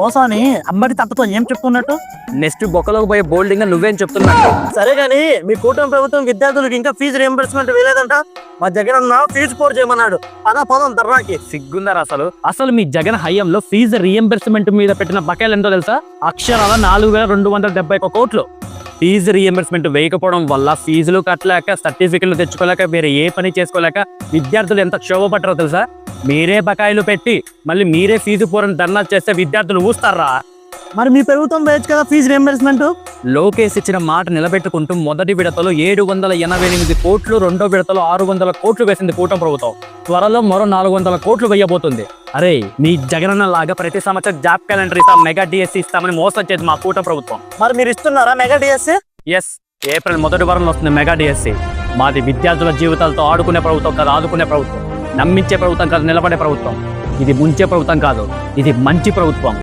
ఓసాని అంబటి తప్పతో ఏం చెప్తున్నట్టు? నెక్స్ట్ బొక్కలోకి పోయే బోల్డింగ్ నువ్వేం చెప్తున్నా? సరే గాని మీ కూటమి ప్రభుత్వం విద్యార్థులకు ఇంకా ఫీజు రియంబర్స్మెంట్ వేయలేదంట. మా జగన్ అన్న ఫీజు పోర్ చేయమన్నాడు. పదం ధర్నాకి. సిగ్గుందరా అసలు మీ జగన్ హయాంలో ఫీజు రియంబర్స్మెంట్ మీద పెట్టిన బకాయిలు ఎంతో తెలుసా? అక్షరాల 4,271 కోట్లు. ఫీజు రియంబర్స్మెంట్ వేయకపోవడం వల్ల ఫీజులు కట్టలేక, సర్టిఫికెట్లు తెచ్చుకోలేక, వేరే ఏ పని చేసుకోలేక విద్యార్థులు ఎంత క్షోభపడ్డారో తెలుసా? మీరే బకాయిలు పెట్టి మళ్ళీ మీరే ఫీజు పోరని ధర్నా చేస్తే విద్యార్థులు ఊస్తారా? మరి మీ ప్రభుత్వం వేయచ్చు కదా ఫీజు రియంబర్స్మెంట్. లోకేష్ ఇచ్చిన మాట నిలబెట్టుకుంటూ మొదటి విడతలో 788 కోట్లు, రెండో విడతలో 600 కోట్లు వేసింది కూటమి ప్రభుత్వం. త్వరలో మరో 400 కోట్లు వేయబోతుంది. అరే మీ జగనన్న లాగా ప్రతి సంవత్సరం జాబ్ క్యాలెండర్ ఇస్తాం, మెగా డిఎస్సి ఇస్తామని మోసం చేసి మా కూటమి ప్రభుత్వం. మరి మీరు ఇస్తున్నారా మెగా డిఎస్సి? ఎస్, ఏప్రిల్ మొదటి వారంలో వస్తుంది మెగా డిఎస్సి. మాది విద్యార్థుల జీవితాలతో ఆడుకునే ప్రభుత్వం కాదు, ఆదుకునే ప్రభుత్వం. నమ్మించే ప్రభుత్వం కాదు, నిలబడే ప్రభుత్వం. ఇది ముంచే ప్రభుత్వం కాదు, ఇది మంచి ప్రభుత్వం.